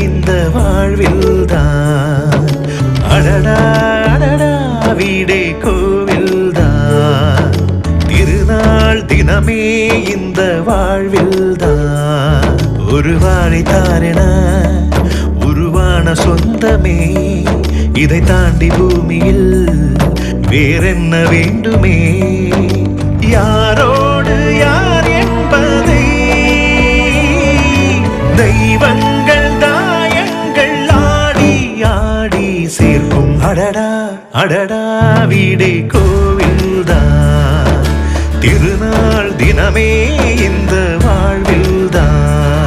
இந்த வாழ்வில்தான். அடடா அடடா வீடே கோவில்தான். திருநாள் தினமே இந்த வாழ்வில்தான். ஒரு வாழைத்தாரென உருவான சொந்தமே, இதை தாண்டி பூமியில் வேறென்ன வேண்டுமே? யாரோடு யார் என்பதை தெய்வங்கள் தாயங்கள் ஆடி ஆடி சேர்க்கும். அடடா அடடா வீடே கோவில்தான். திருநாள் தினமே இந்த வாழ்வில்தான்.